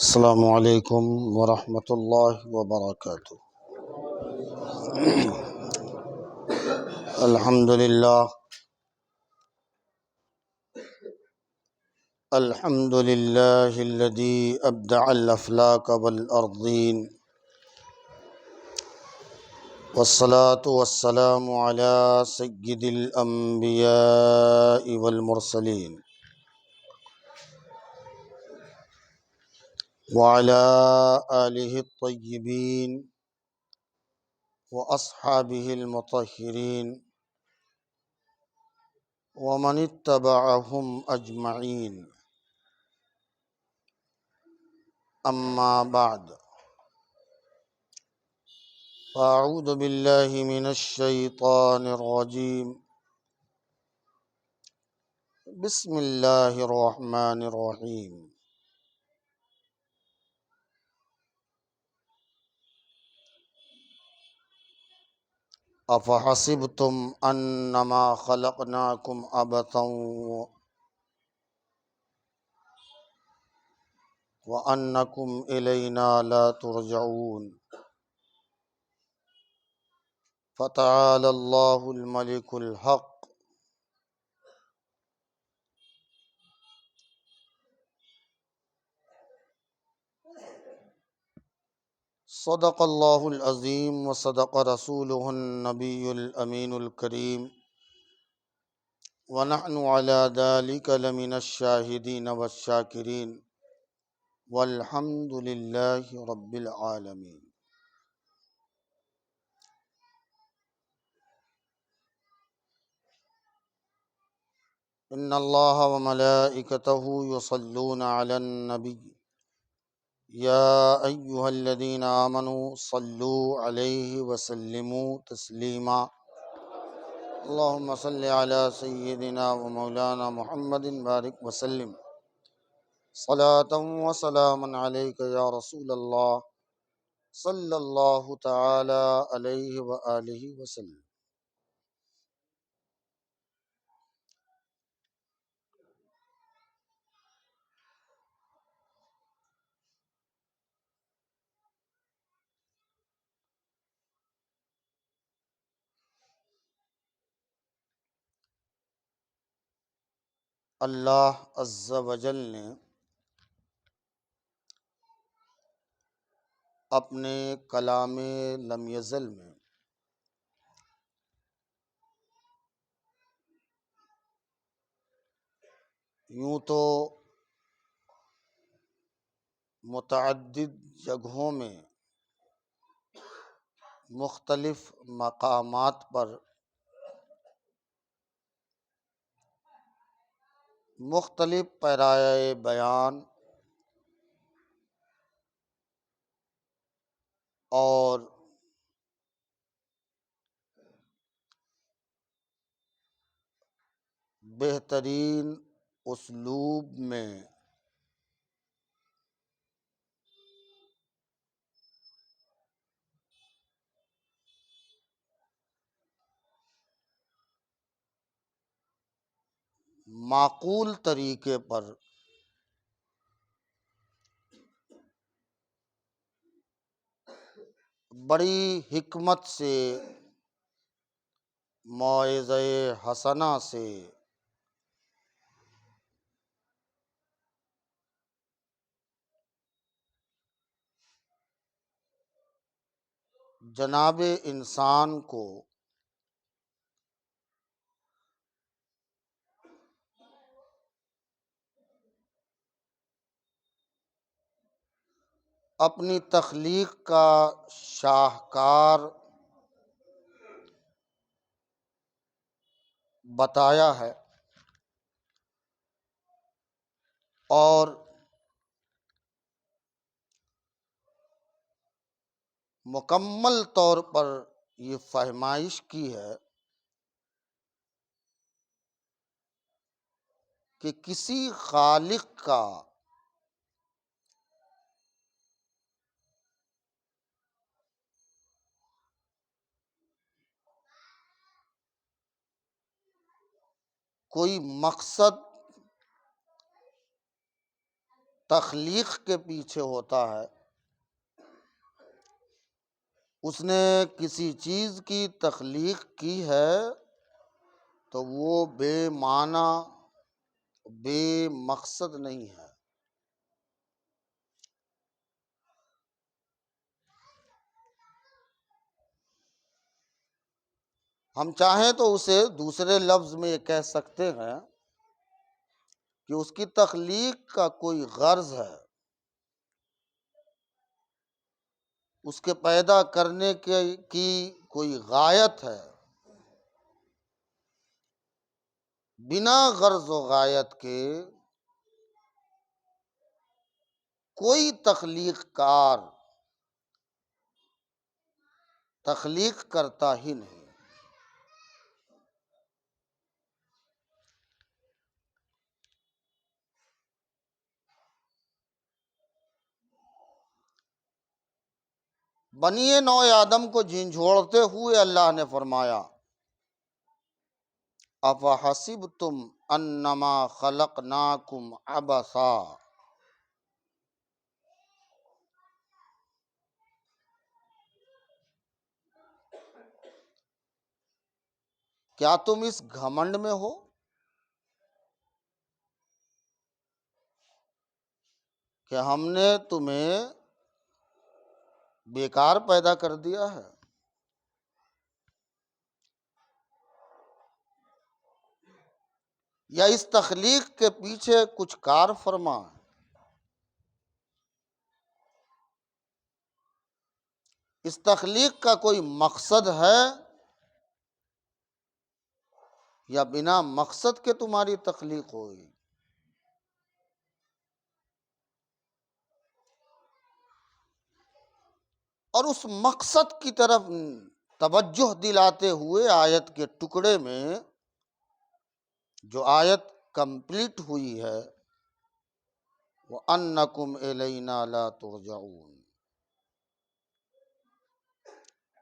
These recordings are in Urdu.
السلام علیکم ورحمۃ اللہ وبرکاتہ۔ الحمد للہ الحمد للہ الذی ابدع الافلاک والارضین والصلاة والسلام علی سید الانبیاء والمرسلین وعلی آلہ الطیبین واصحابہ المطہرین ومن اتبعہم اجمعین، اما بعد، فاعوذ باللہ من الشیطان الرجیم، بسم اللہ الرحمن الرحیم۔ افحسبتم انما خلقناکم عبثا وانکم الینا لا ترجعون، فتعالی اللہ الملک الحق، صدق اللہ العظیم وصدق رسولہ النبی الامین الکریم، ونحن علی ذلک لمن الشاہدین والشاکرین، والحمد للہ رب العالمین۔ ان اللہ وملائکتہ یصلون علی النبی یا ایہا الذین آمنوا صلوا علیہ وسلموا تسلیما، اللہم صل علی سیدنا ومولانا محمد بارک وسلم، صلاۃ وسلاما علیک یا رسول اللہ، صلی اللہ تعالی علیہ وآلہ وسلم۔ اللہ عز و جل نے اپنے کلام لم یزل میں یوں تو متعدد جگہوں میں مختلف مقامات پر مختلف پیرائے بیان اور بہترین اسلوب میں معقول طریقے پر بڑی حکمت سے، موعظہ حسنہ سے جناب انسان کو اپنی تخلیق کا شاہکار بتایا ہے، اور مکمل طور پر یہ فہمائش کی ہے کہ کسی خالق کا کوئی مقصد تخلیق کے پیچھے ہوتا ہے، اس نے کسی چیز کی تخلیق کی ہے تو وہ بے معنی، بے مقصد نہیں ہے۔ ہم چاہیں تو اسے دوسرے لفظ میں یہ کہہ سکتے ہیں کہ اس کی تخلیق کا کوئی غرض ہے، اس کے پیدا کرنے کی کوئی غایت ہے۔ بنا غرض و غایت کے کوئی تخلیق کار تخلیق کرتا ہی نہیں۔ بنی نوع آدم کو جھنجھوڑتے ہوئے اللہ نے فرمایا افحسبتم انما خلقناکم عبثا، کیا تم اس گھمنڈ میں ہو کہ ہم نے تمہیں بیکار پیدا کر دیا ہے؟ یا اس تخلیق کے پیچھے کچھ کار فرما ہے؟ اس تخلیق کا کوئی مقصد ہے یا بنا مقصد کے تمہاری تخلیق ہوئی؟ اور اس مقصد کی طرف توجہ دلاتے ہوئے آیت کے ٹکڑے میں جو آیت کمپلیٹ ہوئی ہے وَأَنَّكُمْ إِلَيْنَا لَا تُرْجَعُونَ،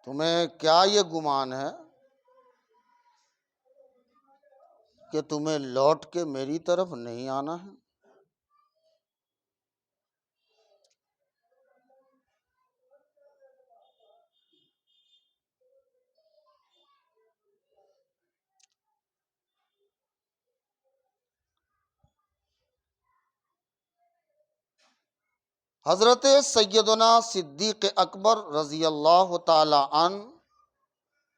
تمہیں کیا یہ گمان ہے کہ تمہیں لوٹ کے میری طرف نہیں آنا ہے؟ حضرت سیدنا صدیق اکبر رضی اللہ تعالی عنہ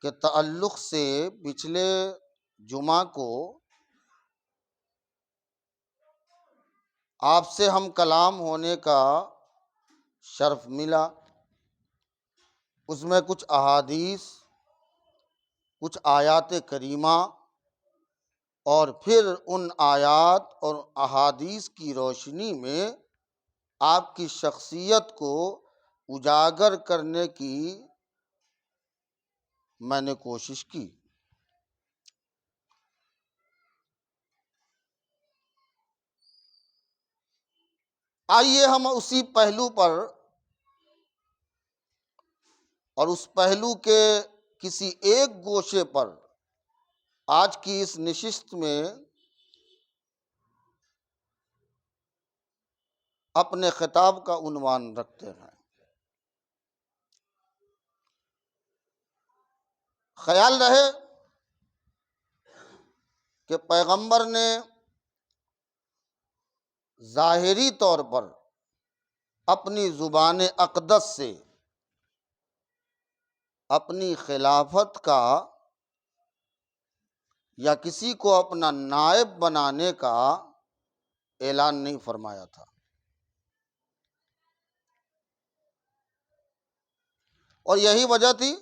کے تعلق سے پچھلے جمعہ کو آپ سے ہم کلام ہونے کا شرف ملا۔ اس میں کچھ احادیث، کچھ آیات کریمہ اور پھر ان آیات اور احادیث کی روشنی میں آپ کی شخصیت کو اجاگر کرنے کی میں نے کوشش کی۔ آئیے ہم اسی پہلو پر اور اس پہلو کے کسی ایک گوشے پر آج کی اس نشست میں اپنے خطاب کا عنوان رکھتے ہیں۔ خیال رہے کہ پیغمبر نے ظاہری طور پر اپنی زبان اقدس سے اپنی خلافت کا یا کسی کو اپنا نائب بنانے کا اعلان نہیں فرمایا تھا۔ اور یہی وجہ تھی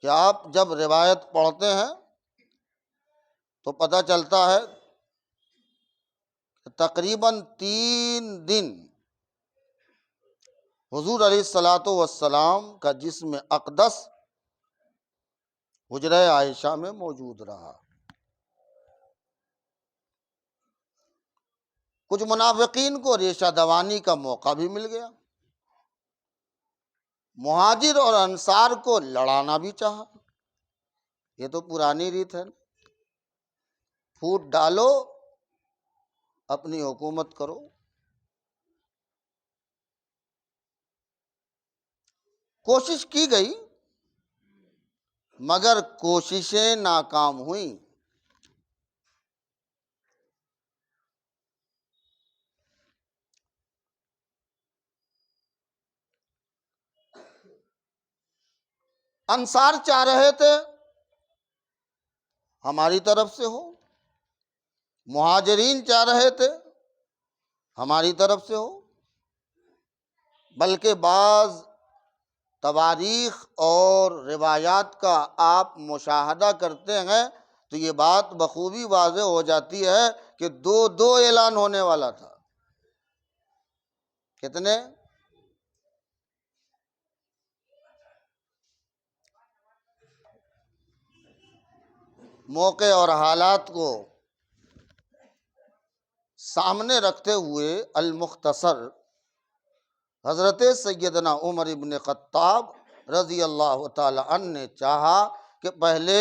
کہ آپ جب روایت پڑھتے ہیں تو پتہ چلتا ہے کہ تقریباً 3 دن حضور علیہ الصلاۃ والسلام کا جسم اقدس حجرہ عائشہ میں موجود رہا۔ کچھ منافقین کو ریشہ دوانی کا موقع بھی مل گیا، مہاجر اور انصار کو لڑانا بھی چاہا۔ یہ تو پرانی ریت ہے، پھوٹ ڈالو اپنی حکومت کرو۔ کوشش کی گئی مگر کوششیں ناکام ہوئیں۔ انصار چاہ رہے تھے ہماری طرف سے ہو، مہاجرین چاہ رہے تھے ہماری طرف سے ہو، بلکہ بعض تواریخ اور روایات کا آپ مشاہدہ کرتے ہیں تو یہ بات بخوبی واضح ہو جاتی ہے کہ دو اعلان ہونے والا تھا۔ کتنے؟ موقع اور حالات کو سامنے رکھتے ہوئے المختصر حضرت سیدنا عمر ابن خطاب رضی اللہ تعالی عنہ نے چاہا کہ پہلے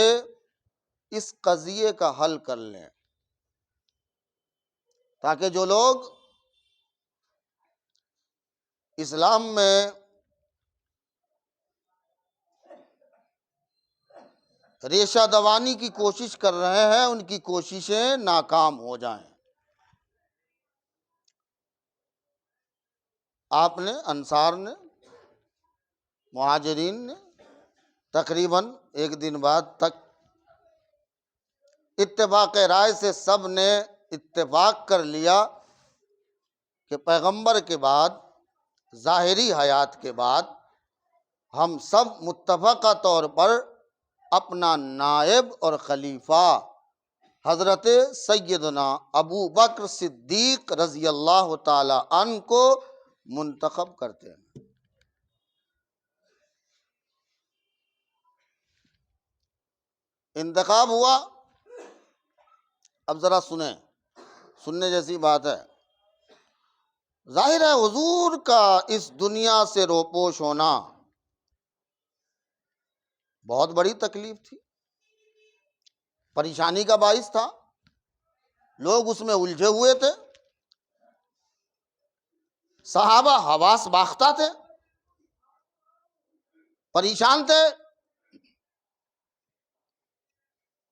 اس قضیے کا حل کر لیں، تاکہ جو لوگ اسلام میں ریشہ دوانی کی کوشش کر رہے ہیں ان کی کوششیں ناکام ہو جائیں۔ آپ نے، انصار نے، مہاجرین نے تقریباً ایک دن بعد تک اتفاق رائے سے سب نے اتفاق کر لیا کہ پیغمبر کے بعد، ظاہری حیات کے بعد، ہم سب متفقہ طور پر اپنا نائب اور خلیفہ حضرت سیدنا ابو بکر صدیق رضی اللہ تعالی عنہ کو منتخب کرتے ہیں۔ انتخاب ہوا۔ اب ذرا سننے جیسی بات ہے۔ ظاہر ہے حضور کا اس دنیا سے روپوش ہونا بہت بڑی تکلیف تھی، پریشانی کا باعث تھا، لوگ اس میں الجھے ہوئے تھے، صحابہ حواس باختہ تھے، پریشان تھے۔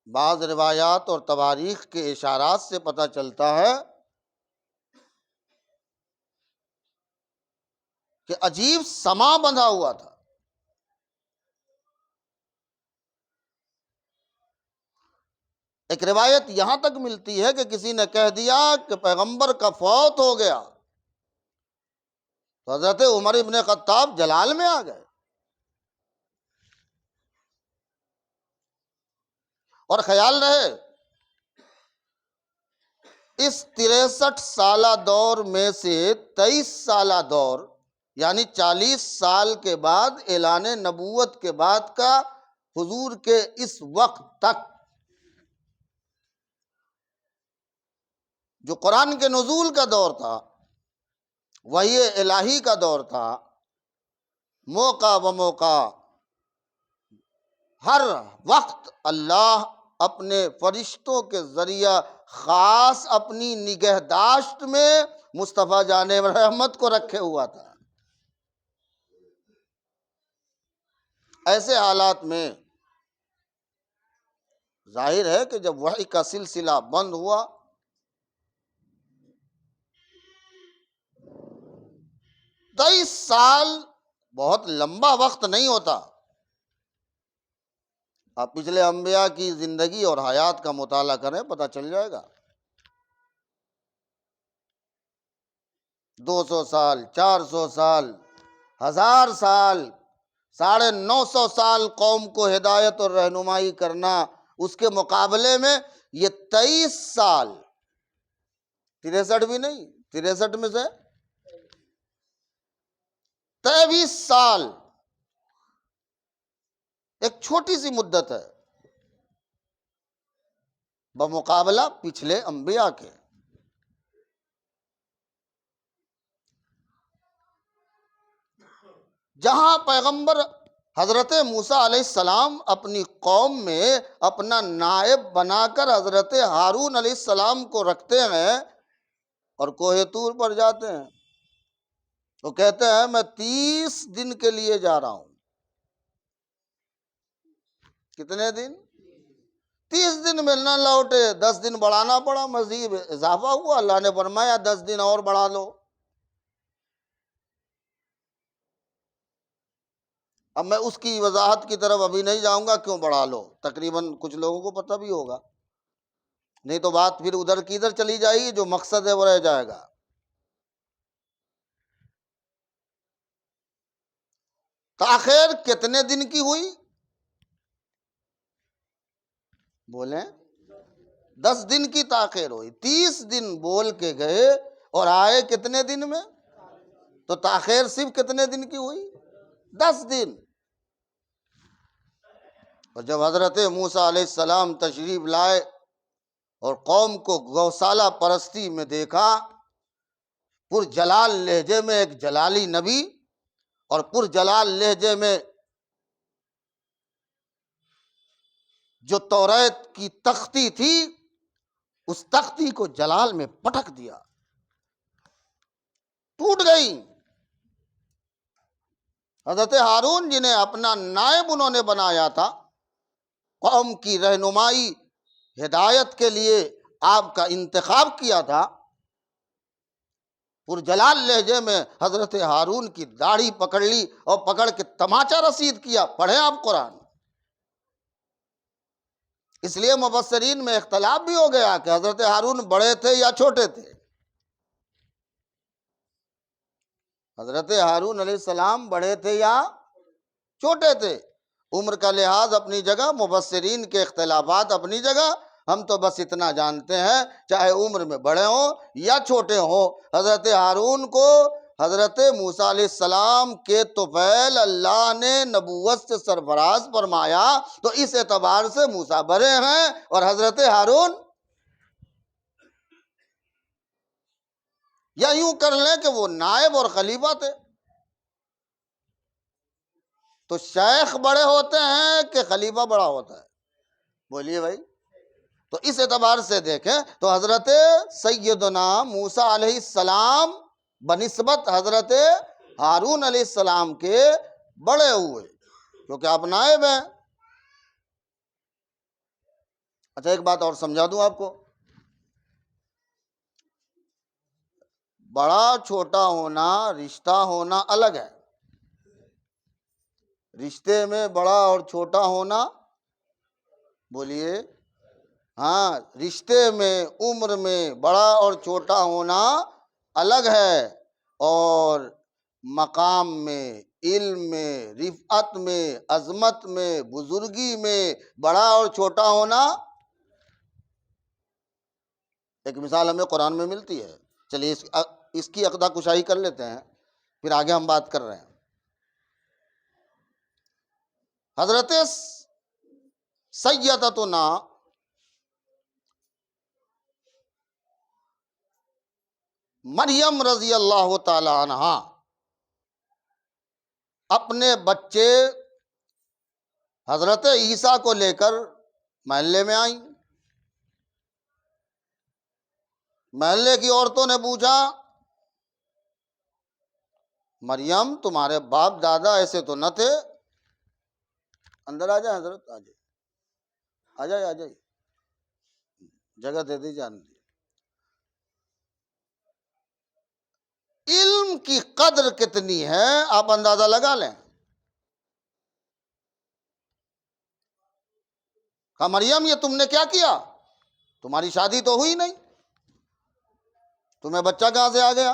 بعض روایات اور تواریخ کے اشارات سے پتہ چلتا ہے کہ عجیب سما بندھا ہوا تھا۔ ایک روایت یہاں تک ملتی ہے کہ کسی نے کہہ دیا کہ پیغمبر کا فوت ہو گیا تو حضرت عمر ابن خطاب جلال میں آ گئے، اور خیال رہے اس 63 سالہ دور میں سے 23 سالہ دور، یعنی 40 سال کے بعد اعلان نبوت کے بعد کا حضور کے اس وقت تک جو قرآن کے نزول کا دور تھا، وحی الہی کا دور تھا، موقع بموقع ہر وقت اللہ اپنے فرشتوں کے ذریعہ خاص اپنی نگہداشت میں مصطفیٰ جان رحمت کو رکھے ہوا تھا۔ ایسے حالات میں ظاہر ہے کہ جب وحی کا سلسلہ بند ہوا، تیئیس سال بہت لمبا وقت نہیں ہوتا۔ آپ پچھلے انبیاء کی زندگی اور حیات کا مطالعہ کریں، پتہ چل جائے گا۔ 200 سال، 400 سال، 1000 سال، 950 سال قوم کو ہدایت اور رہنمائی کرنا، اس کے مقابلے میں یہ 23 سال، 63 بھی نہیں، 63 میں سے 23 سال ایک چھوٹی سی مدت ہے بمقابلہ پچھلے انبیاء کے۔ جہاں پیغمبر حضرت موسیٰ علیہ السلام اپنی قوم میں اپنا نائب بنا کر حضرت ہارون علیہ السلام کو رکھتے ہیں، اور کوہ طور پر جاتے ہیں تو کہتے ہیں میں 30 دن کے لیے جا رہا ہوں. کتنے دن؟ 30 دن میں نہ لوٹے، 10 دن بڑھانا پڑا، مزید اضافہ ہوا، اللہ نے فرمایا 10 دن اور بڑھا لو. اب میں اس کی وضاحت کی طرف ابھی نہیں جاؤں گا، کیوں بڑھا لو، تقریباً کچھ لوگوں کو پتہ بھی ہوگا، نہیں تو بات پھر ادھر کی ادھر چلی جائے گی، جو مقصد ہے وہ رہ جائے گا. تاخیر کتنے دن کی ہوئی؟ بولیں. 10 دن کی تاخیر ہوئی. 30 دن بول کے گئے اور آئے کتنے دن میں؟ تو تاخیر صرف کتنے دن کی ہوئی؟ 10 دن. اور جب حضرت موسیٰ علیہ السلام تشریف لائے اور قوم کو گوسالہ پرستی میں دیکھا، پر جلال لہجے میں ایک جلالی نبی اور پر جلال لہجے میں جو توریت کی تختی تھی، اس تختی کو جلال میں پٹک دیا، ٹوٹ گئی. حضرت ہارون جنہیں اپنا نائب انہوں نے بنایا تھا، قوم کی رہنمائی ہدایت کے لیے آپ کا انتخاب کیا تھا، پر جلال لہجے میں حضرت ہارون کی داڑھی پکڑ لی اور پکڑ کے تماچا رسید کیا. پڑھیں آپ قرآن. اس لیے مفسرین میں اختلاف بھی ہو گیا کہ حضرت ہارون بڑے تھے یا چھوٹے تھے. حضرت ہارون علیہ السلام بڑے تھے یا چھوٹے تھے؟ عمر کا لحاظ اپنی جگہ، مفسرین کے اختلافات اپنی جگہ. ہم تو بس اتنا جانتے ہیں چاہے عمر میں بڑے ہوں یا چھوٹے ہوں، حضرت ہارون کو حضرت موسیٰ علیہ السلام کے طفیل اللہ نے نبوت سے سرفراز فرمایا، تو اس اعتبار سے موسیٰ بڑے ہیں اور حضرت ہارون، یا یوں کر لیں کہ وہ نائب اور خلیفہ تھے. تو شیخ بڑے ہوتے ہیں کہ خلیفہ بڑا ہوتا ہے؟ بولیے بھائی. تو اس اعتبار سے دیکھیں تو حضرت سیدنا موسیٰ علیہ السلام بنسبت حضرت ہارون علیہ السلام کے بڑے ہوئے، کیونکہ آپ نائب ہیں. اچھا ایک بات اور سمجھا دوں آپ کو، بڑا چھوٹا ہونا، رشتہ ہونا الگ ہے. رشتے میں بڑا اور چھوٹا ہونا، بولیے. ہاں، رشتے میں، عمر میں بڑا اور چھوٹا ہونا الگ ہے، اور مقام میں، علم میں، رفعت میں، عظمت میں، بزرگی میں بڑا اور چھوٹا ہونا. ایک مثال ہمیں قرآن میں ملتی ہے، چلیے اس کی عقدہ کشائی کر لیتے ہیں، پھر آگے ہم بات کر رہے ہیں. حضرت سیدتنا مریم رضی اللہ تعالی عنہا اپنے بچے حضرت عیسیٰ کو لے کر محلے میں آئیں. محلے کی عورتوں نے پوچھا، مریم تمہارے باپ دادا ایسے تو نہ تھے؟ اندر آ جائیں حضرت، آ جائے جگہ دے دی جان. علم کی قدر کتنی ہے آپ اندازہ لگا لیں. کہا مریم یہ تم نے کیا کیا؟ تمہاری شادی تو ہوئی نہیں، تمہیں بچہ کہاں سے آ گیا؟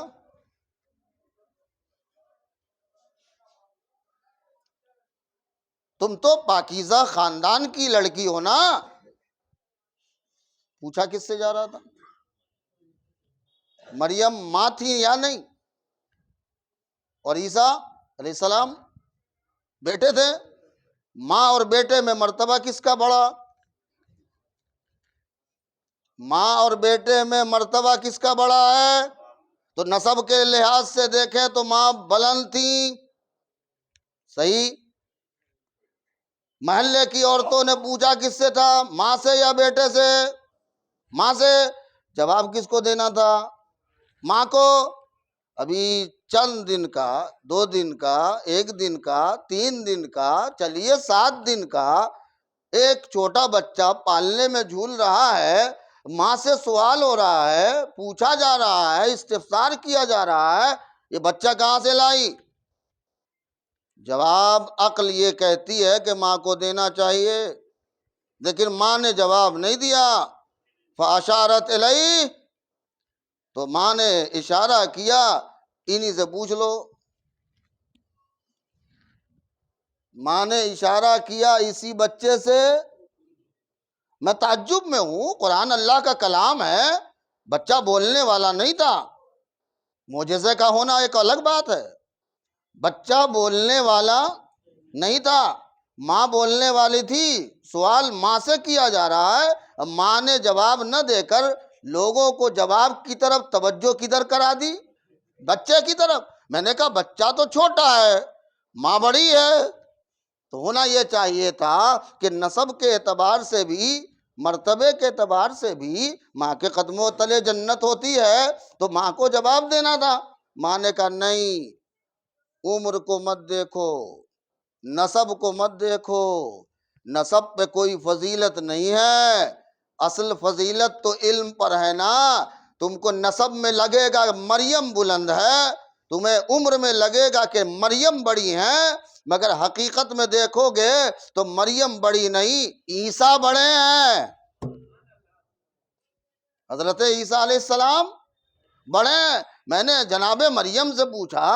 تم تو پاکیزہ خاندان کی لڑکی ہو نا. پوچھا کس سے جا رہا تھا؟ مریم ماں تھی یا نہیں؟ اور عیسیٰ علیہ السلام بیٹے تھے. ماں اور بیٹے میں مرتبہ کس کا بڑا؟ ماں اور بیٹے میں مرتبہ کس کا بڑا ہے؟ تو نسب کے لحاظ سے دیکھیں تو ماں بلند تھیں، صحیح. محلے کی عورتوں نے پوچھا کس سے تھا، ماں سے یا بیٹے سے؟ ماں سے. جواب کس کو دینا تھا؟ ماں کو ابھی چند دن کا، 2 دن کا، 1 دن کا، 3 دن کا، چلیے 7 دن کا ایک چھوٹا بچہ پالنے میں جھول رہا ہے، ماں سے سوال ہو رہا ہے، پوچھا جا رہا ہے، استفسار کیا جا رہا ہے، یہ بچہ کہاں سے لائی؟ جواب عقل یہ کہتی ہے کہ ماں کو دینا چاہیے، لیکن ماں نے جواب نہیں دیا۔ فاشارت الیہ، تو ماں نے اشارہ کیا، انہی سے پوچھ لو۔ ماں نے اشارہ کیا اسی بچے سے۔ میں تعجب میں ہوں، قرآن اللہ کا کلام ہے، بچہ بولنے والا نہیں تھا، معجزے کا ہونا ایک الگ بات ہے، بچہ بولنے والا نہیں تھا، ماں بولنے والی تھی، سوال ماں سے کیا جا رہا ہے، ماں نے جواب نہ دے کر لوگوں کو جواب کی طرف توجہ کدھر کرا دی؟ بچے کی طرف۔ میں نے کہا بچہ تو چھوٹا ہے، ماں بڑی ہے، تو ہونا یہ چاہیے تھا کہ نسب کے اعتبار سے بھی، مرتبے کے اعتبار سے بھی ماں کے قدموں تلے جنت ہوتی ہے، تو ماں کو جواب دینا تھا۔ ماں نے کہا نہیں، عمر کو مت دیکھو، نسب کو مت دیکھو، نسب پہ کوئی فضیلت نہیں ہے، اصل فضیلت تو علم پر ہے نا۔ تم کو نسب میں لگے گا مریم بلند ہے، تمہیں عمر میں لگے گا کہ مریم بڑی ہیں، مگر حقیقت میں دیکھو گے تو مریم بڑی نہیں، عیسیٰ بڑے ہیں، حضرت عیسیٰ علیہ السلام بڑے ہیں۔ میں نے جناب مریم سے پوچھا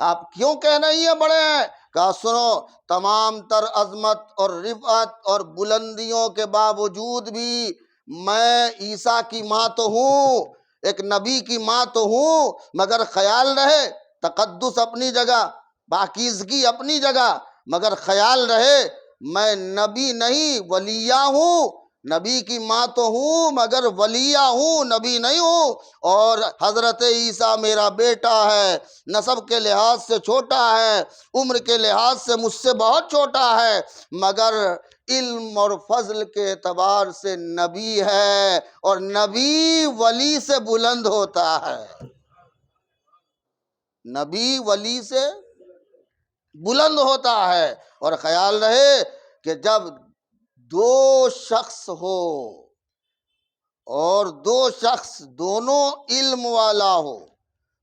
آپ کیوں کہہ رہی ہیں بڑے ہیں؟ کہا سنو، تمام تر عظمت اور رفعت اور بلندیوں کے باوجود بھی میں عیسیٰ کی ماں تو ہوں، ایک نبی کی ماں تو ہوں، مگر خیال رہے تقدس اپنی جگہ، پاکیزگی اپنی جگہ، مگر خیال رہے میں نبی نہیں ولیہ ہوں، نبی کی ماں تو ہوں مگر ولیہ ہوں، نبی نہیں ہوں۔ اور حضرت عیسیٰ میرا بیٹا ہے، نسب کے لحاظ سے چھوٹا ہے، عمر کے لحاظ سے مجھ سے بہت چھوٹا ہے، مگر علم اور فضل کے اعتبار سے نبی ہے، اور نبی ولی سے بلند ہوتا ہے، نبی ولی سے بلند ہوتا ہے۔ اور خیال رہے کہ جب 2 شخص ہو اور 2 شخص دونوں علم والا ہو،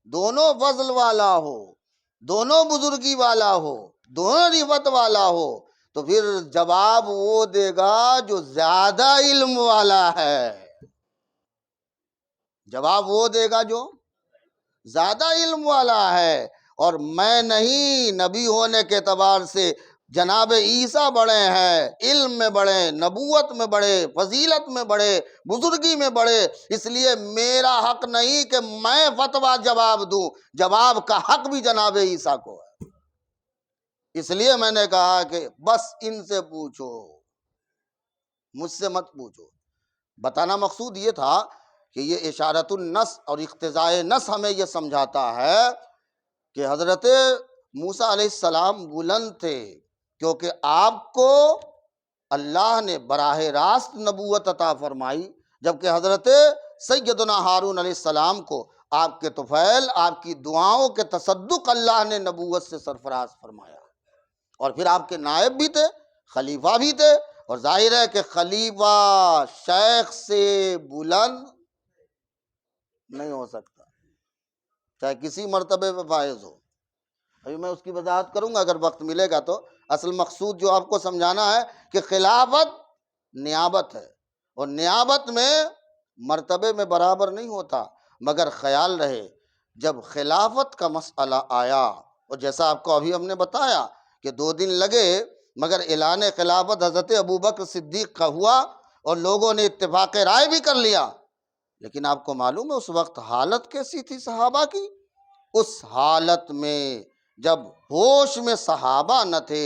دونوں فضل والا ہو، دونوں بزرگی والا ہو، دونوں رفعت والا ہو، تو پھر جواب وہ دے گا جو زیادہ علم والا ہے، جواب وہ دے گا جو زیادہ علم والا ہے۔ اور میں نہیں، نبی ہونے کے اعتبار سے جناب عیسیٰ بڑے ہیں، علم میں بڑے، نبوت میں بڑے، فضیلت میں بڑے، بزرگی میں بڑے، اس لیے میرا حق نہیں کہ میں فتویٰ جواب دوں، جواب کا حق بھی جناب عیسیٰ کو ہے۔ اس لیے میں نے کہا کہ بس ان سے پوچھو، مجھ سے مت پوچھو۔ بتانا مقصود یہ تھا کہ یہ اشارت النص اور اقتضاء نص ہمیں یہ سمجھاتا ہے کہ حضرت موسیٰ علیہ السلام بلند تھے، کیونکہ آپ کو اللہ نے براہ راست نبوت عطا فرمائی، جبکہ حضرت سیدنا ہارون علیہ السلام کو آپ کے طفیل، آپ کی دعاؤں کے تصدق اللہ نے نبوت سے سرفراز فرمایا، اور پھر آپ کے نائب بھی تھے، خلیفہ بھی تھے، اور ظاہر ہے کہ خلیفہ شیخ سے بلند نہیں ہو سکتا، چاہے کسی مرتبے پہ فائز ہو۔ ابھی میں اس کی وضاحت کروں گا اگر وقت ملے گا تو۔ اصل مقصود جو آپ کو سمجھانا ہے کہ خلافت نیابت ہے، اور نیابت میں مرتبے میں برابر نہیں ہوتا، مگر خیال رہے جب خلافت کا مسئلہ آیا، اور جیسا آپ کو ابھی ہم نے بتایا کہ 2 دن لگے، مگر اعلان خلافت حضرت ابوبکر صدیق کا ہوا، اور لوگوں نے اتفاق رائے بھی کر لیا، لیکن آپ کو معلوم ہے اس وقت حالت کیسی تھی صحابہ کی؟ اس حالت میں جب ہوش میں صحابہ نہ تھے،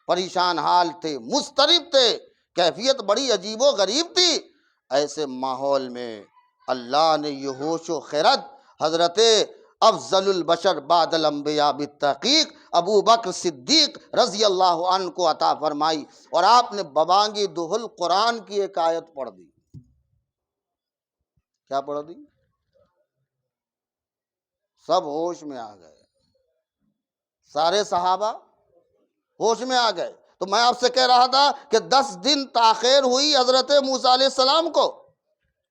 پریشان حال تھے، مضطرب تھے، کیفیت بڑی عجیب و غریب تھی، ایسے ماحول میں اللہ نے یہ ہوش و خرد حضرت افضل البشر بعد الانبیاء بالتحقیق ابو بکر صدیق رضی اللہ عنہ کو عطا فرمائی، اور آپ نے ببانگی دہل قرآن کی ایک آیت پڑھ دی۔ کیا پڑھ دی؟ سب ہوش میں آ گئے، سارے صحابہ ہوش میں آ گئے۔ تو میں آپ سے کہہ رہا تھا کہ 10 دن تاخیر ہوئی حضرت موسیٰ علیہ السلام کو،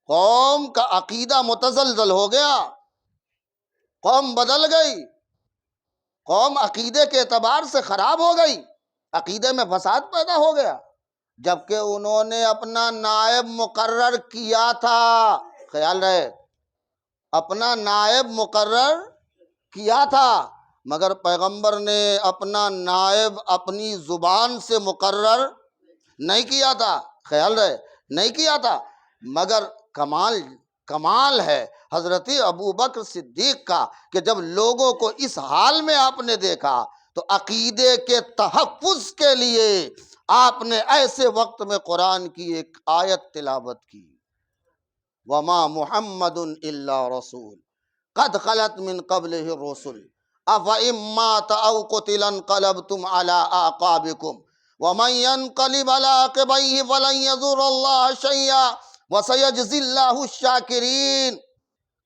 قوم کا عقیدہ متزلزل ہو گیا، قوم بدل گئی، قوم عقیدے کے اعتبار سے خراب ہو گئی، عقیدے میں فساد پیدا ہو گیا، جبکہ انہوں نے اپنا نائب مقرر کیا تھا۔ خیال رہے، اپنا نائب مقرر کیا تھا، مگر پیغمبر نے اپنا نائب اپنی زبان سے مقرر نہیں کیا تھا۔ خیال رہے، نہیں کیا تھا، مگر کمال ہے حضرت ابوبکر صدیق کا کہ جب لوگوں کو اس حال میں آپ نے دیکھا تو عقیدے کے تحفظ کے لیے آپ نے ایسے وقت میں قرآن کی ایک آیت تلاوت کی، وما محمد الا رسول قد خلت من قبلہ الرسل افإن مات او قتل انقلبتم على اعقابکم ومن ينقلب على عقبیہ فلن یضر اللہ شیئا وسیجزی اللہ الشاکرین۔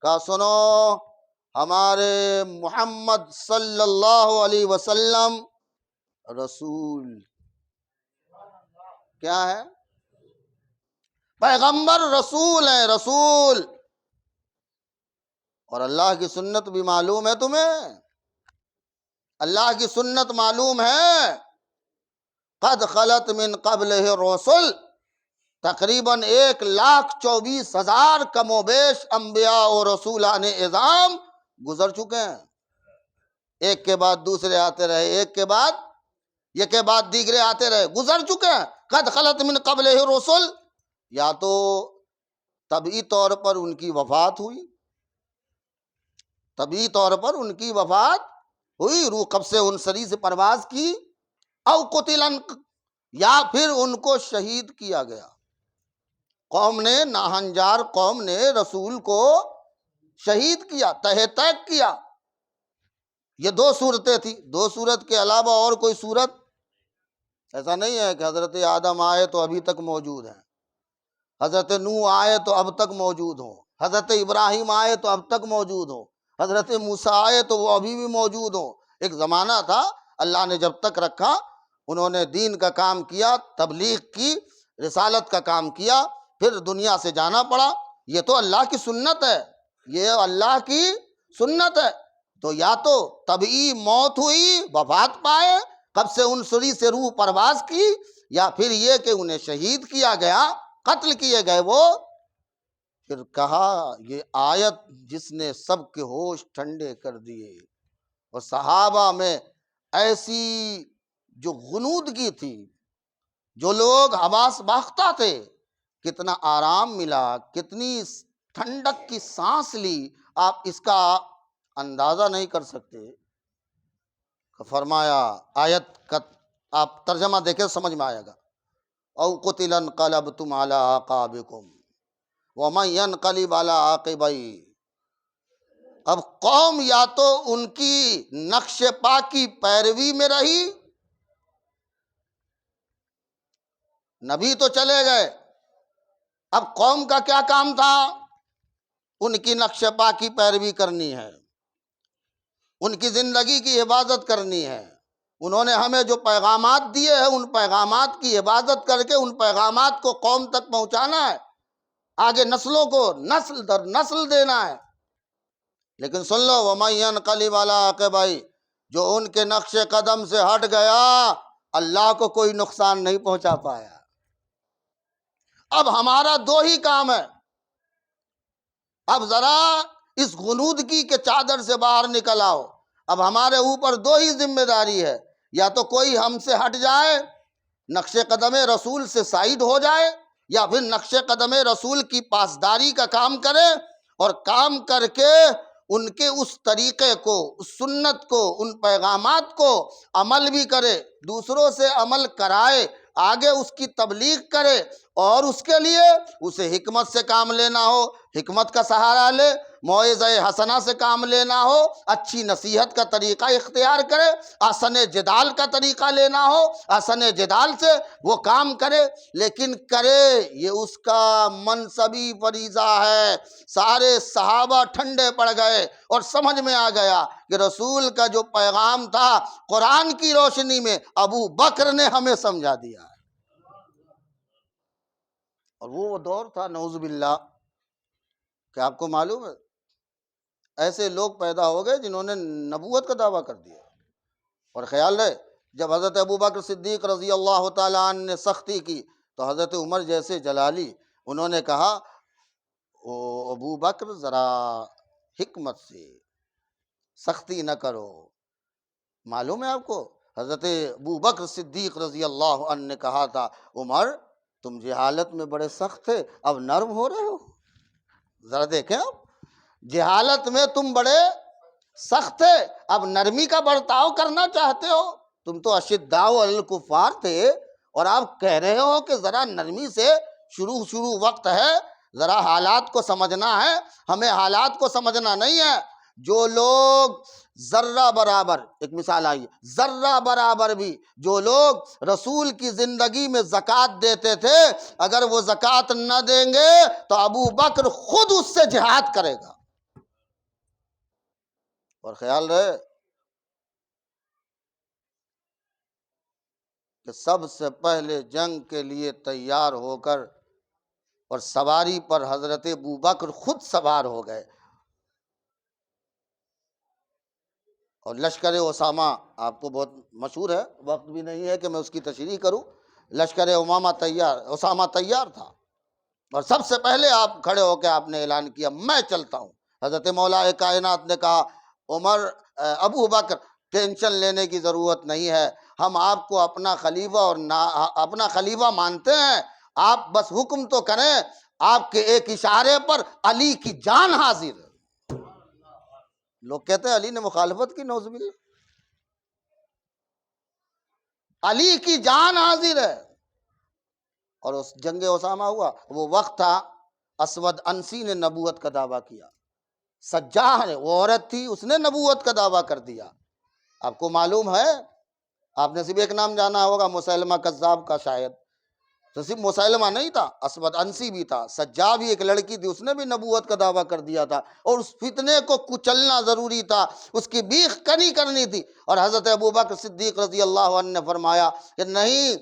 کہا سنو، ہمارے محمد صلی اللہ علیہ وسلم رسول کیا ہے؟ پیغمبر رسول ہیں، رسول۔ اور اللہ کی سنت بھی معلوم ہے تمہیں، اللہ کی سنت معلوم ہے، قد خلت من قبلہ الرسل، تقریباً 1,24,000 کم و بیش انبیاء اور رسولان اعظام گزر چکے ہیں، ایک کے بعد دوسرے آتے رہے، ایک کے بعد دیگرے آتے رہے، گزر چکے ہیں۔ قد خلت من قبلہ الرسل، یا تو طبعی طور پر ان کی وفات ہوئی، طبعی طور پر ان کی وفات ہوئی، روح قبض انصری سے پرواز کی، او قتلن، یا پھر ان کو شہید کیا گیا، قوم نے، ناہنجار قوم نے رسول کو شہید کیا، تہہ تیگ کیا۔ یہ 2 صورتیں تھیں، 2 صورت کے علاوہ اور کوئی صورت ایسا نہیں ہے کہ حضرت آدم آئے تو ابھی تک موجود ہیں، حضرت نوح آئے تو اب تک موجود ہوں، حضرت ابراہیم آئے تو اب تک موجود ہوں، حضرت موسیٰ آئے تو وہ ابھی بھی موجود ہوں۔ ایک زمانہ تھا، اللہ نے جب تک رکھا، انہوں نے دین کا کام کیا، تبلیغ کی، رسالت کا کام کیا، پھر دنیا سے جانا پڑا۔ یہ تو اللہ کی سنت ہے، یہ اللہ کی سنت ہے۔ تو یا تو طبعی موت ہوئی، وفات پائے، قبض انصری سے روح پرواز کی، یا پھر یہ کہ انہیں شہید کیا گیا، قتل کیے گئے وہ۔ پھر کہا یہ آیت جس نے سب کے ہوش ٹھنڈے کر دیے، اور صحابہ میں ایسی جو غنودگی تھی، جو لوگ حواس باختہ تھے، کتنا آرام ملا، کتنی ٹھنڈک کی سانس لی، آپ اس کا اندازہ نہیں کر سکتے۔ فرمایا، آیت کا آپ ترجمہ دیکھیں سمجھ میں آئے گا، او قتل انقلبتم علی اعقابکم ومن ينقلب علی عقبیہ۔ اب قوم یا تو ان کی نقش پا کی پیروی میں رہی، نبی تو چلے گئے، اب قوم کا کیا کام تھا؟ ان کی نقش پا کی پیروی کرنی ہے، ان کی زندگی کی حفاظت کرنی ہے۔ انہوں نے ہمیں جو پیغامات دیے ہیں، ان پیغامات کی حفاظت کر کے ان پیغامات کو قوم تک پہنچانا ہے، آگے نسلوں کو نسل در نسل دینا ہے۔ لیکن سن لو، وَمَن يَنْقَلِبْ عَلَىٰ عَقِبَیْهِ، جو ان کے نقش قدم سے ہٹ گیا، اللہ کو کوئی نقصان نہیں پہنچا پایا۔ اب ہمارا 2 ہی کام ہے، اب ذرا اس غنودگی کے چادر سے باہر نکل آؤ۔ اب ہمارے اوپر 2 ہی ذمہ داری ہے، یا تو کوئی ہم سے ہٹ جائے، نقش قدم رسول سے سائیڈ ہو جائے، یا پھر نقش قدم رسول کی پاسداری کا کام کرے، اور کام کر کے ان کے اس طریقے کو، اس سنت کو، ان پیغامات کو عمل بھی کرے، دوسروں سے عمل کرائے، آگے اس کی تبلیغ کرے، اور اس کے لیے اسے حکمت سے کام لینا ہو، حکمت کا سہارا لے، موعظہ حسنہ سے کام لینا ہو، اچھی نصیحت کا طریقہ اختیار کرے، احسن جدال کا طریقہ لینا ہو، احسن جدال سے وہ کام کرے، لیکن کرے یہ اس کا منصبی فریضہ ہے۔ سارے صحابہ ٹھنڈے پڑ گئے اور سمجھ میں آ گیا کہ رسول کا جو پیغام تھا قرآن کی روشنی میں ابو بکر نے ہمیں سمجھا دیا ہے۔ اور وہ دور تھا نعوذ باللہ کہ آپ کو معلوم ہے ایسے لوگ پیدا ہو گئے جنہوں نے نبوت کا دعویٰ کر دیا۔ اور خیال رہے جب حضرت ابوبکر صدیق رضی اللہ تعالیٰ عنہ نے سختی کی تو حضرت عمر جیسے جلالی انہوں نے کہا او ابو بکر ذرا حکمت سے سختی نہ کرو۔ معلوم ہے آپ کو حضرت ابو بکر صدیق رضی اللہ عنہ نے کہا تھا عمر تم جہالت میں بڑے سخت تھے اب نرم ہو رہے ہو۔ ذرا دیکھیں آپ جہالت میں تم بڑے سخت تھے اب نرمی کا برتاؤ کرنا چاہتے ہو۔ تم تو اشداء علی الکفار تھے اور آپ کہہ رہے ہو کہ ذرا نرمی سے شروع وقت ہے، ذرا حالات کو سمجھنا ہے۔ ہمیں حالات کو سمجھنا نہیں ہے۔ جو لوگ ذرہ برابر، ایک مثال آئی، ذرہ برابر بھی جو لوگ رسول کی زندگی میں زکوٰۃ دیتے تھے اگر وہ زکوٰۃ نہ دیں گے تو ابو بکر خود اس سے جہاد کرے گا۔ اور خیال رہے کہ سب سے پہلے جنگ کے لیے تیار ہو کر اور سواری پر حضرت ابوبکر خود سوار ہو گئے۔ اور لشکر اسامہ آپ کو بہت مشہور ہے، وقت بھی نہیں ہے کہ میں اس کی تشریح کروں۔ لشکر اسامہ تیار تھا اور سب سے پہلے آپ کھڑے ہو کے آپ نے اعلان کیا میں چلتا ہوں۔ حضرت مولا کائنات نے کہا عمر ابو بکر ٹینشن لینے کی ضرورت نہیں ہے، ہم آپ کو اپنا خلیفہ اور اپنا خلیفہ مانتے ہیں، آپ بس حکم تو کریں، آپ کے ایک اشارے پر علی کی جان حاضر ہے۔ لوگ کہتے ہیں علی نے مخالفت کی، نعوذ باللہ، علی کی جان حاضر ہے۔ اور اس جنگ اسامہ ہوا، وہ وقت تھا اسود انسی نے نبوت کا دعویٰ کیا، سجاح نے، وہ عورت تھی، اس نے نبوت کا دعویٰ کر دیا۔ آپ کو معلوم ہے، آپ نے صرف ایک نام جانا ہوگا مسیلمہ کذاب کا، شاید تو صرف مسیلمہ نہیں تھا، اسود انسی بھی تھا، سجاح بھی ایک لڑکی تھی، اس نے بھی نبوت کا دعویٰ کر دیا تھا۔ اور اس فتنے کو کچلنا ضروری تھا، اس کی بیخ کنی کرنی تھی۔ اور حضرت ابوبکر صدیق رضی اللہ عنہ نے فرمایا کہ نہیں،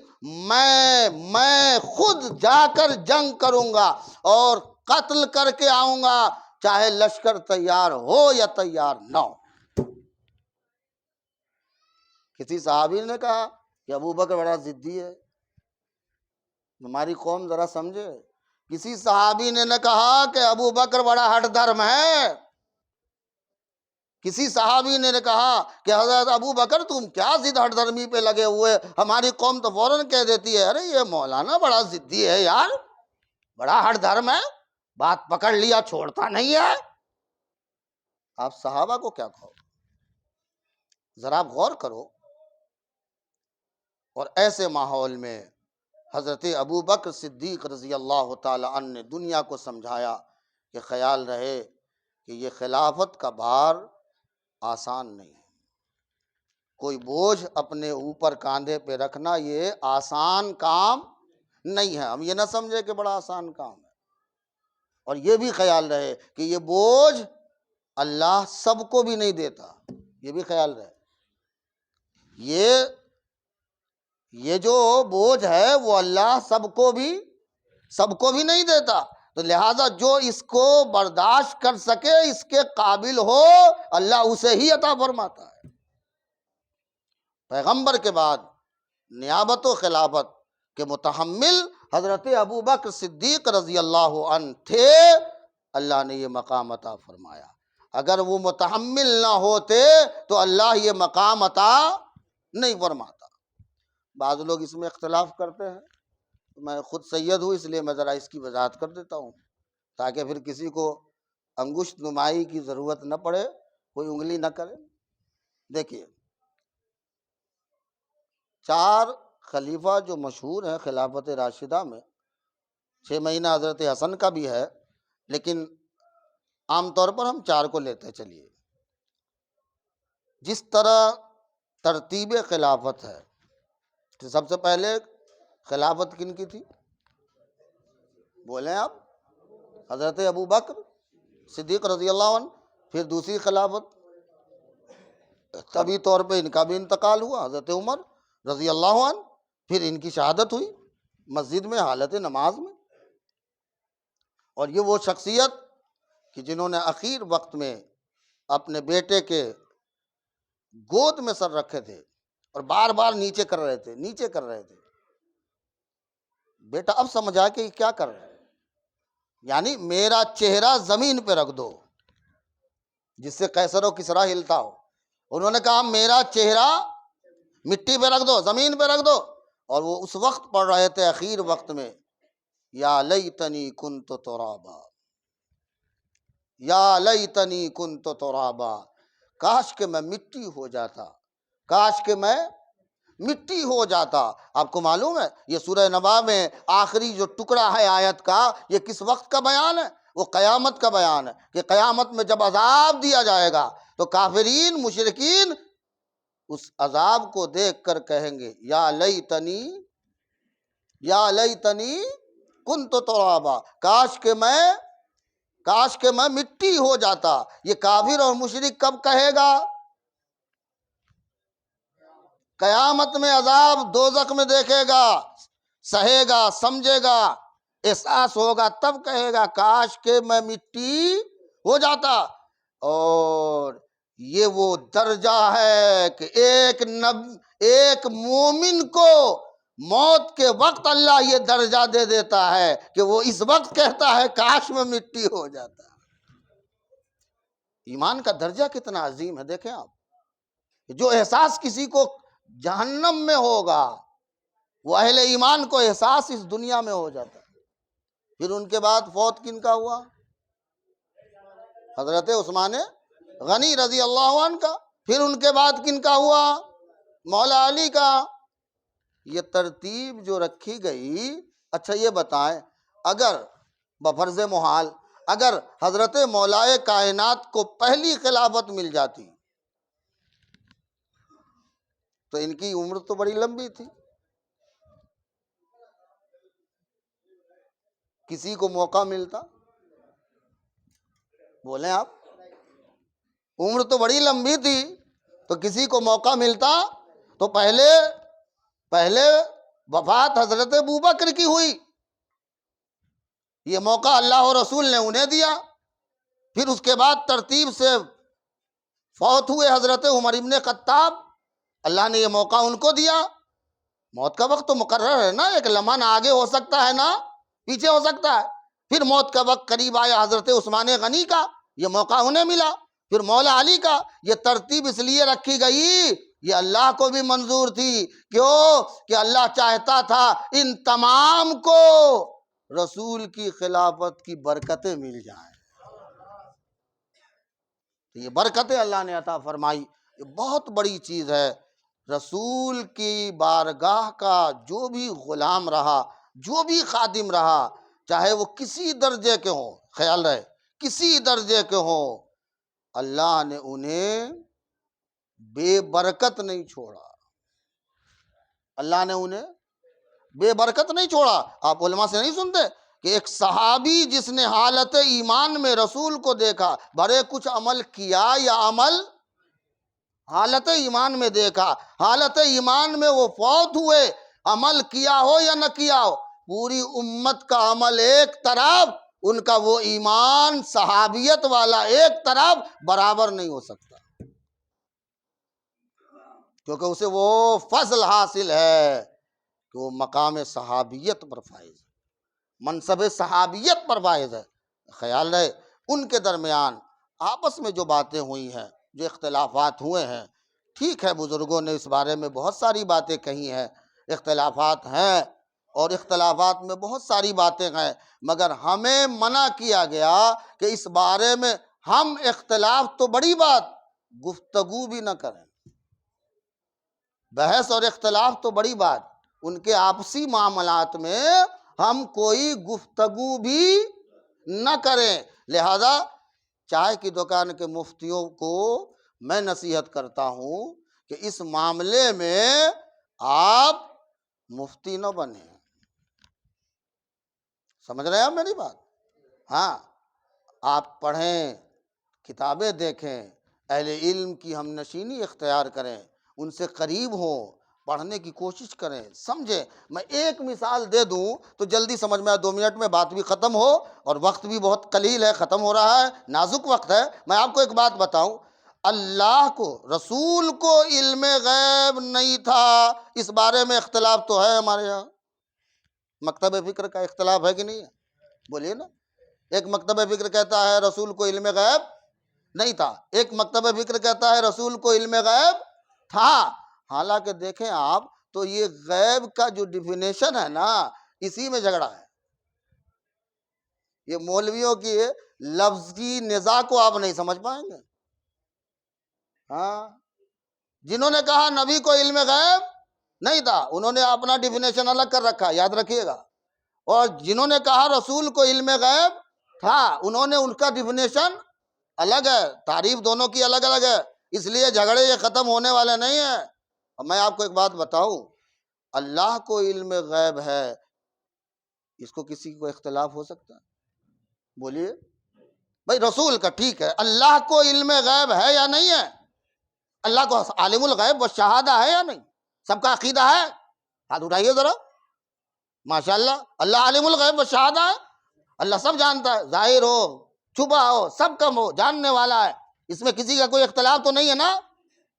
میں خود جا کر جنگ کروں گا اور قتل کر کے آؤں گا، چاہے لشکر تیار ہو یا تیار نہ ہو۔ کسی صحابی نے کہا کہ ابوبکر بڑا ضدی ہے، ہماری قوم ذرا سمجھے، کسی صحابی نے نہ کہا کہ ابوبکر بڑا ہٹ دھرم ہے، کسی صحابی نے کہا کہ حضرت ابوبکر تم کیا ضد ہٹ دھرمی پہ لگے ہوئے، ہماری قوم تو فوراً کہہ دیتی ہے ارے یہ مولانا بڑا ضدی ہے یار، بڑا ہٹ دھرم ہے، بات پکڑ لیا چھوڑتا نہیں ہے۔ آپ صحابہ کو کیا کہو، ذرا آپ غور کرو۔ اور ایسے ماحول میں حضرت ابوبکر صدیق رضی اللہ تعالی عنہ نے دنیا کو سمجھایا کہ خیال رہے کہ یہ خلافت کا بھار آسان نہیں ہے، کوئی بوجھ اپنے اوپر کاندھے پہ رکھنا یہ آسان کام نہیں ہے۔ ہم یہ نہ سمجھے کہ بڑا آسان کام ہے، اور یہ بھی خیال رہے کہ یہ بوجھ اللہ سب کو بھی نہیں دیتا، یہ بھی خیال رہے۔ یہ جو بوجھ ہے وہ اللہ سب کو بھی نہیں دیتا، تو لہٰذا جو اس کو برداشت کر سکے، اس کے قابل ہو، اللہ اسے ہی عطا فرماتا ہے۔ پیغمبر کے بعد نیابت و خلافت کے متحمل حضرت ابوبکر صدیق رضی اللہ عنہ تھے، اللہ نے یہ مقام عطا فرمایا۔ اگر وہ متحمل نہ ہوتے تو اللہ یہ مقام عطا نہیں فرماتا۔ بعض لوگ اس میں اختلاف کرتے ہیں، میں خود سید ہوں اس لیے میں ذرا اس کی وضاحت کر دیتا ہوں تاکہ پھر کسی کو انگشت نمائی کی ضرورت نہ پڑے، کوئی انگلی نہ کرے۔ دیکھیے 4 خلیفہ جو مشہور ہیں خلافت راشدہ میں، 6 مہینہ حضرت حسن کا بھی ہے، لیکن عام طور پر ہم 4 کو لیتے ہیں۔ چلیے، جس طرح ترتیب خلافت ہے کہ سب سے پہلے خلافت کن کی تھی؟ بولیں آپ؟ حضرت ابو بکر صدیق رضی اللہ عنہ۔ پھر دوسری خلافت طبی طور پہ ان کا بھی انتقال ہوا، حضرت عمر رضی اللہ عنہ۔ پھر ان کی شہادت ہوئی مسجد میں حالت نماز میں۔ اور یہ وہ شخصیت کہ جنہوں نے اخیر وقت میں اپنے بیٹے کے گود میں سر رکھے تھے اور بار بار نیچے کر رہے تھے۔ بیٹا اب سمجھا کہ یہ کیا کر رہے ہیں، یعنی میرا چہرہ زمین پہ رکھ دو، جس سے قیصر و کسریٰ ہلتا ہو۔ انہوں نے کہا میرا چہرہ مٹی پہ رکھ دو، زمین پہ رکھ دو۔ اور وہ اس وقت پڑھ رہے تھے اخیر وقت میں، یا لیتنی کنت ترابا، یا لیتنی کنت ترابا، کاش کہ میں مٹی ہو جاتا، کاش کہ میں مٹی ہو جاتا۔ آپ کو معلوم ہے یہ سورہ نبا میں آخری جو ٹکڑا ہے آیت کا، یہ کس وقت کا بیان ہے؟ وہ قیامت کا بیان ہے کہ قیامت میں جب عذاب دیا جائے گا تو کافرین مشرکین اس عذاب کو دیکھ کر کہیں گے یا لیتنی کنت ترابا، کاش کہ میں مٹی ہو جاتا۔ یہ کافر اور مشرک کب کہے گا؟ قیامت میں عذاب دوزخ میں دیکھے گا، سہے گا، سمجھے گا، احساس ہوگا، تب کہے گا کاش کہ میں مٹی ہو جاتا۔ اور یہ وہ درجہ ہے کہ ایک مومن کو موت کے وقت اللہ یہ درجہ دے دیتا ہے کہ وہ اس وقت کہتا ہے کاش میں مٹی ہو جاتا۔ ایمان کا درجہ کتنا عظیم ہے، دیکھیں آپ، جو احساس کسی کو جہنم میں ہوگا وہ اہل ایمان کو احساس اس دنیا میں ہو جاتا ہے۔ پھر ان کے بعد فوت کن کا ہوا؟ حضرت عثمان غنی رضی اللہ عنہ کا۔ پھر ان کے بعد کن کا ہوا؟ مولا علی کا۔ یہ ترتیب جو رکھی گئی، اچھا یہ بتائیں، اگر بفرض محال اگر حضرت مولائے کائنات کو پہلی خلافت مل جاتی تو ان کی عمر تو بڑی لمبی تھی۔ کسی کو موقع ملتا، بولیں آپ، عمر تو بڑی لمبی تھی تو کسی کو موقع ملتا تو پہلے وفات حضرت ابوبکر کی ہوئی، یہ موقع اللہ و رسول نے انہیں دیا۔ پھر اس کے بعد ترتیب سے فوت ہوئے حضرت عمر ابن خطاب، اللہ نے یہ موقع ان کو دیا۔ موت کا وقت تو مقرر ہے نا، ایک لمحہ نہ آگے ہو سکتا ہے نہ پیچھے ہو سکتا ہے۔ پھر موت کا وقت قریب آیا حضرت عثمان غنی کا، یہ موقع انہیں ملا۔ پھر مولا علی کا۔ یہ ترتیب اس لیے رکھی گئی، یہ اللہ کو بھی منظور تھی۔ کیوں؟ کہ اللہ چاہتا تھا ان تمام کو رسول کی خلافت کی برکتیں مل جائیں۔ تو یہ برکتیں اللہ نے عطا فرمائی، یہ بہت بڑی چیز ہے۔ رسول کی بارگاہ کا جو بھی غلام رہا، جو بھی خادم رہا، چاہے وہ کسی درجے کے ہوں، خیال رہے کسی درجے کے ہوں، اللہ نے انہیں بے برکت نہیں چھوڑا۔ اللہ نے انہیں بے برکت نہیں چھوڑا۔ آپ علماء سے نہیں سنتے کہ ایک صحابی جس نے حالت ایمان میں رسول کو دیکھا، بھرے کچھ عمل کیا یا عمل حالت ایمان میں دیکھا، حالت ایمان میں وہ فوت ہوئے، عمل کیا ہو یا نہ کیا ہو، پوری امت کا عمل ایک طرف، ان کا وہ ایمان صحابیت والا ایک طرف برابر نہیں ہو سکتا، کیونکہ اسے وہ فضل حاصل ہے کہ وہ مقام صحابیت پر فائز ہے، منصب صحابیت پر فائز ہے۔ خیال رہے ان کے درمیان آپس میں جو باتیں ہوئی ہیں، جو اختلافات ہوئے ہیں، ٹھیک ہے، بزرگوں نے اس بارے میں بہت ساری باتیں کہی ہیں، اختلافات ہیں اور اختلافات میں بہت ساری باتیں ہیں، مگر ہمیں منع کیا گیا کہ اس بارے میں ہم اختلاف تو بڑی بات، گفتگو بھی نہ کریں۔ بحث اور اختلاف تو بڑی بات، ان کے آپسی معاملات میں ہم کوئی گفتگو بھی نہ کریں۔ لہذا چائے کی دکان کے مفتیوں کو میں نصیحت کرتا ہوں کہ اس معاملے میں آپ مفتی نہ بنیں۔ سمجھ رہے ہیں آپ میری بات؟ ہاں، آپ پڑھیں، کتابیں دیکھیں، اہل علم کی ہم نشینی اختیار کریں، ان سے قریب ہوں، پڑھنے کی کوشش کریں، سمجھیں۔ میں ایک مثال دے دوں تو جلدی سمجھ میں آئے، 2 منٹ میں بات بھی ختم ہو، اور وقت بھی بہت قلیل ہے، ختم ہو رہا ہے، نازک وقت ہے۔ میں آپ کو ایک بات بتاؤں، اللہ کو، رسول کو علم غیب نہیں تھا، اس بارے میں اختلاف تو ہے ہمارے یہاں۔ مکتب فکر کا اختلاف ہے کہ نہیں ہے؟ بولیے نا۔ ایک مکتب فکر کہتا ہے رسول کو علم غیب نہیں تھا، ایک مکتب فکر کہتا ہے رسول کو علم غیب تھا۔ حالانکہ دیکھیں آپ تو یہ غیب کا جو ڈیفینیشن ہے نا، اسی میں جھگڑا ہے۔ یہ مولویوں کی لفظی نزاع کو آپ نہیں سمجھ پائیں گے۔ ہاں، جنہوں نے کہا نبی کو علم غیب نہیں تھا، انہوں نے اپنا ڈیفینیشن الگ کر رکھا، یاد رکھیے گا۔ اور جنہوں نے کہا رسول کو علم غیب تھا، انہوں نے ان کا ڈیفینیشن الگ ہے، تعریف دونوں کی الگ الگ ہے، اس لیے جھگڑے یہ ختم ہونے والے نہیں ہیں۔ اور میں آپ کو ایک بات بتاؤں، اللہ کو علم غیب ہے، اس کو کسی کو اختلاف ہو سکتا ہے؟ بولیے بھائی، رسول کا ٹھیک ہے، اللہ کو علم غیب ہے یا نہیں ہے؟ اللہ کو عالم الغیب و شہادہ ہے یا نہیں؟ سب کا عقیدہ ہے؟ ہاتھ اٹھائیے ذرا۔ ماشاءاللہ، اللہ عالم الغیب و شہادہ ہے، اللہ سب جانتا ہے، ظاہر ہو چھپا ہو سب کم ہو، جاننے والا ہے، اس میں کسی کا کوئی اختلاف تو نہیں ہے نا؟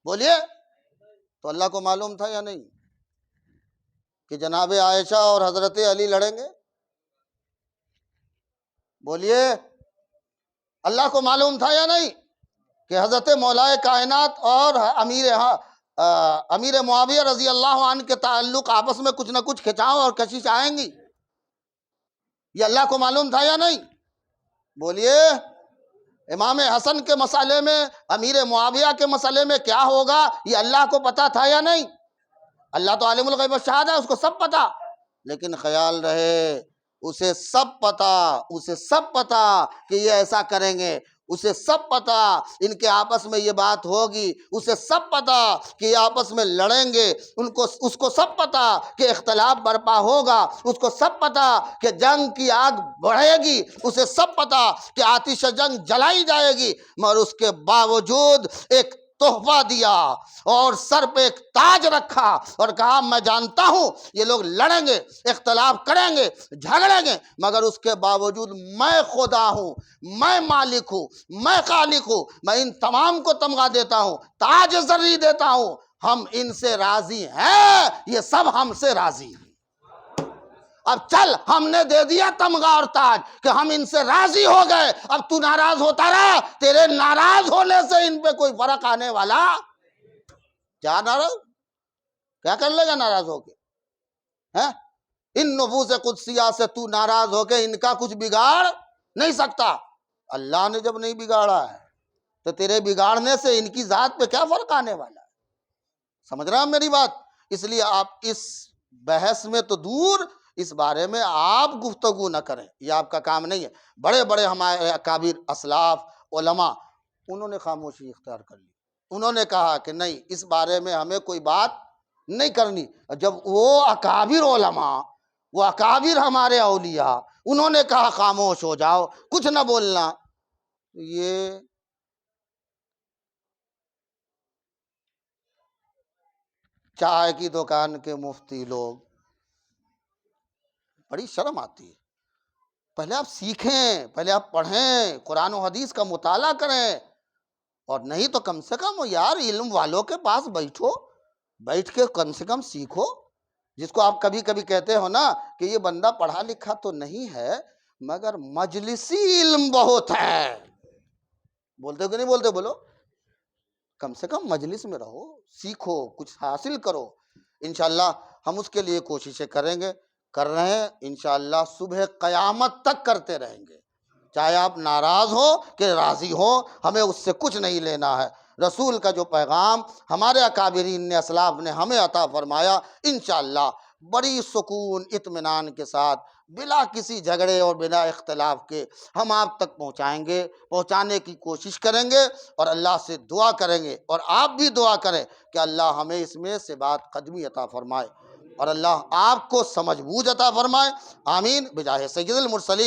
بولیے۔ تو اللہ کو معلوم تھا یا نہیں کہ جناب عائشہ اور حضرت علی لڑیں گے؟ بولیے۔ اللہ کو معلوم تھا یا نہیں کہ حضرت مولا کائنات اور امیر معاویہ رضی اللہ عنہ کے تعلق آپس میں کچھ نہ کچھ کھچاؤ اور کشش آئیں گی؟ یہ اللہ کو معلوم تھا یا نہیں؟ بولیے۔ امام حسن کے مسئلے میں، امیر معاویہ کے مسئلے میں کیا ہوگا، یہ اللہ کو پتا تھا یا نہیں؟ اللہ تو عالم الغیب والشہادہ ہے، اس کو سب پتا، لیکن خیال رہے اسے سب پتا کہ یہ ایسا کریں گے، اسے سب پتا ان کے آپس میں یہ بات ہوگی، اسے سب پتا کہ یہ آپس میں لڑیں گے، اس کو سب پتا کہ اختلاف برپا ہوگا، اس کو سب پتا کہ جنگ کی آگ بڑھے گی، اسے سب پتا کہ آتش جنگ جلائی جائے گی، مگر اس کے باوجود ایک تحفہ دیا اور سر پہ ایک تاج رکھا اور کہا میں جانتا ہوں یہ لوگ لڑیں گے، اختلاف کریں گے، جھگڑیں گے، مگر اس کے باوجود میں خدا ہوں، میں مالک ہوں، میں خالق ہوں، میں ان تمام کو تمغہ دیتا ہوں، تاج زرعی دیتا ہوں، ہم ان سے راضی ہیں، یہ سب ہم سے راضی ہیں۔ اب چل، ہم نے دے دیا تمغہ اور تاج کہ ہم ان سے راضی ہو گئے، اب تو ناراض ہوتا رہا، تیرے ناراض ہونے سے ان پہ کوئی فرق آنے والا کیا؟ ناراض کیا کر لے گا ناراض ہو کے؟ ان نفوس قدسیہ سے تو ناراض ہو کے ان کا کچھ بگاڑ نہیں سکتا۔ اللہ نے جب نہیں بگاڑا ہے تو تیرے بگاڑنے سے ان کی ذات پہ کیا فرق آنے والا ہے؟ سمجھ رہا ہوں میری بات؟ اس لیے آپ اس بحث میں تو دور، اس بارے میں آپ گفتگو نہ کریں، یہ آپ کا کام نہیں ہے۔ بڑے بڑے ہمارے اکابر اسلاف علماء، انہوں نے خاموشی اختیار کر لی، انہوں نے کہا کہ نہیں، اس بارے میں ہمیں کوئی بات نہیں کرنی۔ جب وہ اکابر علماء، وہ اکابر ہمارے اولیاء، انہوں نے کہا خاموش ہو جاؤ، کچھ نہ بولنا، یہ چائے کی دکان کے مفتی لوگ، بڑی شرم آتی ہے۔ پہلے آپ سیکھیں، پہلے آپ پڑھیں، قرآن و حدیث کا مطالعہ کریں، اور نہیں تو کم سے کم یار علم والوں کے پاس بیٹھ کے کم سے کم سیکھو۔ جس کو آپ کبھی کبھی کہتے ہو نا کہ یہ بندہ پڑھا لکھا تو نہیں ہے مگر مجلسی علم بہت ہے، بولتے ہو کہ نہیں بولتے؟ بولو۔ کم سے کم مجلس میں رہو، سیکھو، کچھ حاصل کرو۔ انشاءاللہ ہم اس کے لیے کوششیں کریں گے، کر رہے ہیں، انشاءاللہ صبح قیامت تک کرتے رہیں گے، چاہے آپ ناراض ہو کہ راضی ہو، ہمیں اس سے کچھ نہیں لینا ہے۔ رسول کا جو پیغام ہمارے اکابرین نے، اسلاف نے ہمیں عطا فرمایا، انشاءاللہ بڑی سکون اطمینان کے ساتھ بلا کسی جھگڑے اور بلا اختلاف کے ہم آپ تک پہنچانے کی کوشش کریں گے اور اللہ سے دعا کریں گے، اور آپ بھی دعا کریں کہ اللہ ہمیں اس میں ثبات قدمی عطا فرمائے اور اللہ آپ کو سمجھ بوجھ عطا فرمائے۔ آمین بجاہ سید المرسلین۔